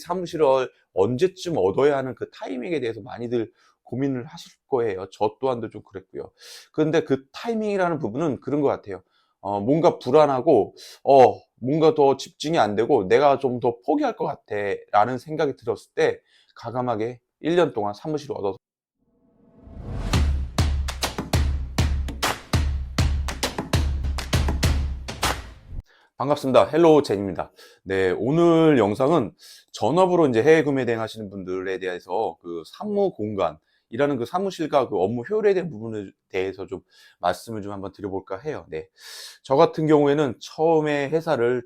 사무실을 언제쯤 얻어야 하는 그 타이밍에 대해서 많이들 고민을 하실 거예요. 저 또한도 좀 그랬고요. 그런데 그 타이밍이라는 부분은 그런 것 같아요. 뭔가 불안하고, 뭔가 더 집중이 안 되고, 내가 좀 더 포기할 것 같아. 라는 생각이 들었을 때, 과감하게 1년 동안 사무실을 얻어서 반갑습니다. 헬로우 젠입니다. 네, 오늘 영상은 전업으로 이제 해외 구매 대행 하시는 분들에 대해서 그 사무 공간이라는 그 사무실과 그 업무 효율에 대한 부분에 대해서 좀 말씀을 좀 한번 드려볼까 해요. 네. 저 같은 경우에는 처음에 회사를,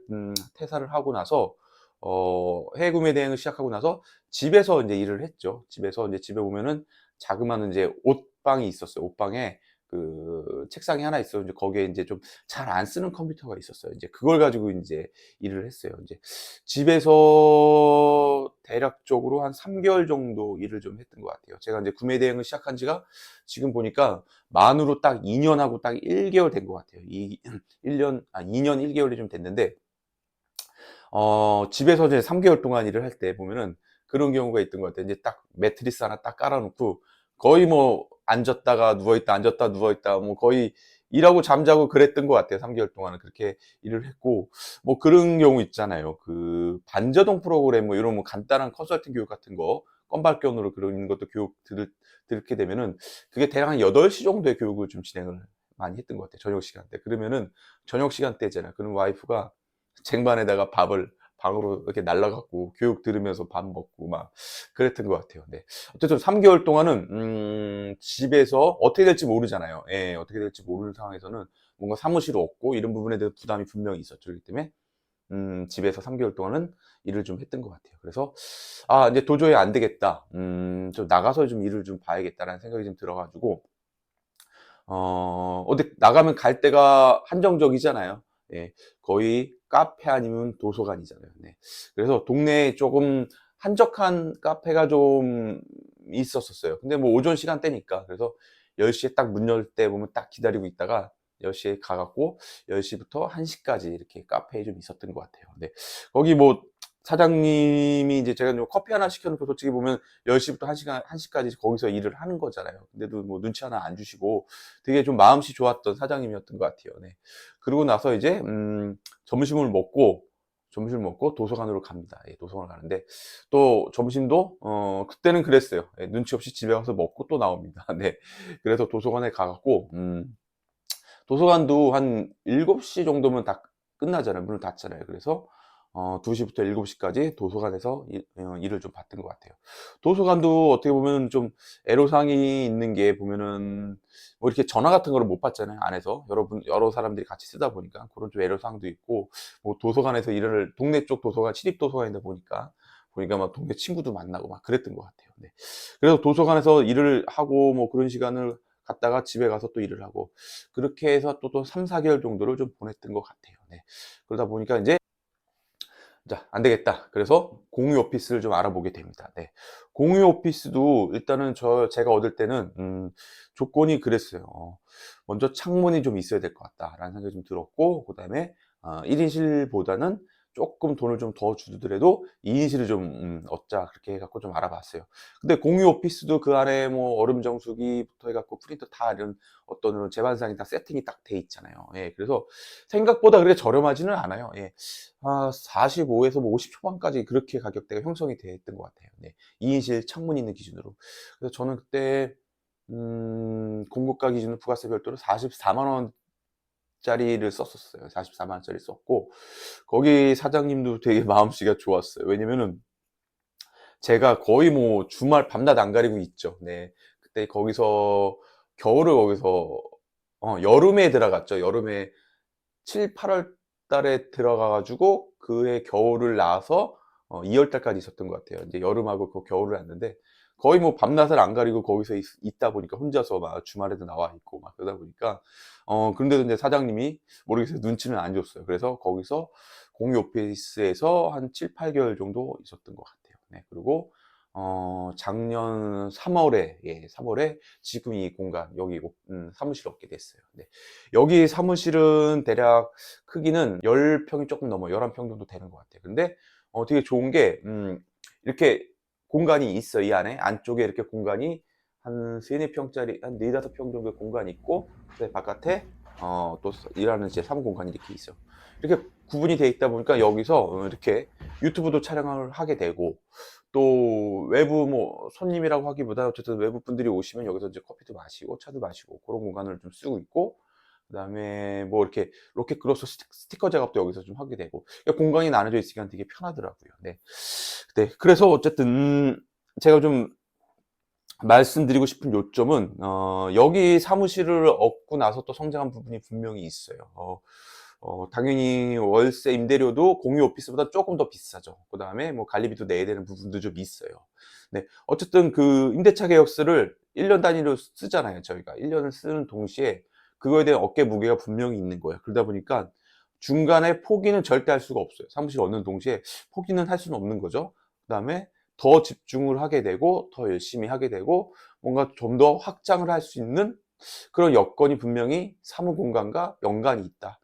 퇴사를 하고 나서, 해외 구매 대행을 시작하고 나서 집에서 이제 일을 했죠. 집에서 이제 집에 보면은 자그마한 이제 옷방이 있었어요. 옷방에 그 책상이 하나 있어요. 이제 거기에 이제 좀 잘 안 쓰는 컴퓨터가 있었어요. 이제 그걸 가지고 이제 일을 했어요. 이제 집에서 대략적으로 한 3개월 정도 일을 좀 했던 것 같아요. 제가 이제 구매 대행을 시작한 지가 지금 보니까 만으로 딱 2년하고 딱 1개월 된 것 같아요. 2년 1개월이 좀 됐는데, 집에서 이제 3개월 동안 일을 할 때 보면은 그런 경우가 있던 것 같아요. 이제 딱 매트리스 하나 딱 깔아놓고 거의 뭐 앉았다가 누워있다, 앉았다, 누워있다, 뭐 거의 일하고 잠자고 그랬던 것 같아요. 3개월 동안은 그렇게 일을 했고, 뭐 그런 경우 있잖아요. 그 반자동 프로그램 뭐 이런 뭐 간단한 컨설팅 교육 같은 거, 건발견으로 그런 것도 교육 듣게 되면은 그게 대략 한 8시 정도의 교육을 좀 진행을 많이 했던 것 같아요. 저녁 시간대. 그러면은 저녁 시간대잖아요. 그럼 와이프가 쟁반에다가 밥을 방으로 이렇게 날라갖고 교육 들으면서 밥 먹고 막 그랬던 것 같아요. 네. 어쨌든 3개월 동안은 집에서 어떻게 될지 모르잖아요. 예, 어떻게 될지 모르는 상황에서는 뭔가 사무실 없고 이런 부분에 대해서 부담이 분명히 있었죠. 그렇기 때문에 집에서 3개월 동안은 일을 좀 했던 것 같아요. 그래서 이제 도저히 안 되겠다. 좀 나가서 좀 일을 좀 봐야겠다라는 생각이 좀 들어가지고 어디 나가면 갈 데가 한정적이잖아요. 예. 거의 카페 아니면 도서관이잖아요. 네. 그래서 동네에 조금 한적한 카페가 좀 있었었어요. 근데 뭐 오전 시간대니까. 그래서 10시에 딱 문 열 때 보면 딱 기다리고 있다가 10시에 가갖고 10시부터 1시까지 이렇게 카페에 좀 있었던 것 같아요. 네. 거기 뭐 사장님이 이제 제가 좀 커피 하나 시켜놓고 솔직히 보면 10시부터 1시까지 거기서 일을 하는 거잖아요. 근데도 뭐 눈치 하나 안 주시고 되게 좀 마음씨 좋았던 사장님이었던 것 같아요. 네. 그러고 나서 이제 점심을 먹고 도서관으로 갑니다. 예, 도서관을 가는데 또 점심도 그때는 그랬어요. 예, 눈치 없이 집에 가서 먹고 또 나옵니다. 네. 그래서 도서관에 가갖고 도서관도 한 7시 정도면 다 끝나잖아요. 문을 닫잖아요. 그래서 2시부터 7시까지 도서관에서 일을 좀 봤던 것 같아요. 도서관도 어떻게 보면 좀 애로사항이 있는 게 보면은 뭐 이렇게 전화 같은 거를 못 받잖아요. 안에서 여러 사람들이 같이 쓰다 보니까 그런 좀 애로사항도 있고, 뭐 도서관에서 일을 동네 쪽 도서관 시립 도서관이다 보니까 막 동네 친구도 만나고 막 그랬던 것 같아요. 네. 그래서 도서관에서 일을 하고 뭐 그런 시간을 갔다가 집에 가서 또 일을 하고 그렇게 해서 또 3, 4개월 정도를 좀 보냈던 것 같아요. 네. 그러다 보니까 이제 자, 안 되겠다. 그래서 공유 오피스를 좀 알아보게 됩니다. 네. 공유 오피스도 일단은 제가 얻을 때는, 조건이 그랬어요. 먼저 창문이 좀 있어야 될 것 같다라는 생각이 좀 들었고, 그 다음에, 1인실보다는 조금 돈을 좀 더 주더라도 2인실을 좀, 얻자. 그렇게 해갖고 좀 알아봤어요. 근데 공유 오피스도 그 안에 뭐 얼음 정수기부터 해갖고 프린터 다 이런 어떤 제반상이 다 세팅이 딱 돼 있잖아요. 예. 그래서 생각보다 그렇게 저렴하지는 않아요. 예. 45에서 뭐 50 초반까지 그렇게 가격대가 형성이 되어 있던 것 같아요. 네. 2인실 창문 있는 기준으로. 그래서 저는 그때, 공고가 기준으로 부가세 별도로 44만 원짜리를 썼었어요. 44만 원짜리 썼고, 거기 사장님도 되게 마음씨가 좋았어요. 왜냐면은 제가 거의 뭐 주말 밤낮 안 가리고 있죠. 네. 그때 거기서 겨울을 거기서, 여름에 들어갔죠. 여름에 7, 8월 달에 들어가 가지고 그해 겨울을 나와서 2월 달까지 있었던 것 같아요. 이제 여름하고 그 겨울을 왔는데 거의 뭐 밤낮을 안 가리고 거기서 있다 보니까 혼자서 막 주말에도 나와 있고 막 그러다 보니까 그런데도 이제 사장님이 모르겠어요. 눈치는 안 줬어요. 그래서 거기서 공유 오피스에서 한 7, 8개월 정도 있었던 것 같아요. 네. 그리고 작년 3월에, 예, 3월에 지금 이 공간, 여기, 사무실 얻게 됐어요. 네. 여기 사무실은 대략 크기는 10평이 조금 넘어요. 11평 정도 되는 것 같아요. 근데 되게 좋은 게, 이렇게 공간이 있어. 이 안에 안쪽에 이렇게 공간이 한 3, 4평짜리 한 4, 5평 정도의 공간이 있고, 그 바깥에 또 일하는 제 사무 공간이 이렇게 있어. 이렇게 구분이 돼 있다 보니까 여기서 이렇게 유튜브도 촬영을 하게 되고, 또 외부 뭐 손님이라고 하기보다 어쨌든 외부 분들이 오시면 여기서 이제 커피도 마시고 차도 마시고 그런 공간을 좀 쓰고 있고, 그다음에 뭐 이렇게 로켓 그로서 스티커 작업도 여기서 좀 하게 되고, 그러니까 공간이 나눠져 있으니까 되게 편하더라고요. 네. 네. 그래서 어쨌든 제가 좀 말씀드리고 싶은 요점은, 여기 사무실을 얻고 나서 또 성장한 부분이 분명히 있어요. 당연히 월세 임대료도 공유 오피스보다 조금 더 비싸죠. 그 다음에 뭐 관리비도 내야 되는 부분도 좀 있어요. 네. 어쨌든 그 임대차 계약서를 1년 단위로 쓰잖아요. 저희가 1년을 쓰는 동시에 그거에 대한 어깨 무게가 분명히 있는 거예요. 그러다 보니까 중간에 포기는 절대 할 수가 없어요. 사무실 얻는 동시에 포기는 할 수는 없는 거죠. 그 다음에 더 집중을 하게 되고 더 열심히 하게 되고 뭔가 좀 더 확장을 할 수 있는 그런 여건이 분명히 사무 공간과 연관이 있다.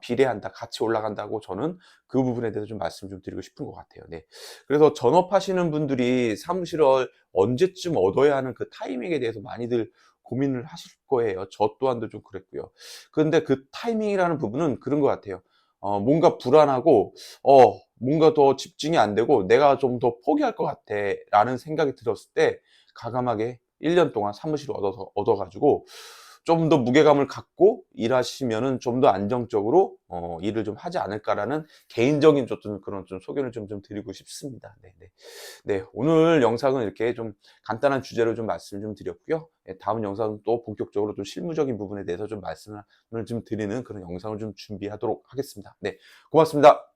비례한다. 같이 올라간다고 저는 그 부분에 대해서 좀 말씀 좀 드리고 싶은 것 같아요. 네. 그래서 전업하시는 분들이 사무실을 언제쯤 얻어야 하는 그 타이밍에 대해서 많이들 고민을 하실 거예요. 저 또한도 좀 그랬고요. 그런데 그 타이밍이라는 부분은 그런 것 같아요. 뭔가 불안하고, 뭔가 더 집중이 안 되고 내가 좀 더 포기할 것 같아 라는 생각이 들었을 때 과감하게 1년 동안 사무실을 얻어가지고 좀 더 무게감을 갖고 일하시면은 좀 더 안정적으로 일을 좀 하지 않을까라는 개인적인 좀 그런 좀 소견을 좀 드리고 싶습니다. 네네. 네, 오늘 영상은 이렇게 좀 간단한 주제로 좀 말씀을 좀 드렸고요. 예, 다음 영상은 또 본격적으로 좀 실무적인 부분에 대해서 좀 말씀을 좀 드리는 그런 영상을 좀 준비하도록 하겠습니다. 네, 고맙습니다.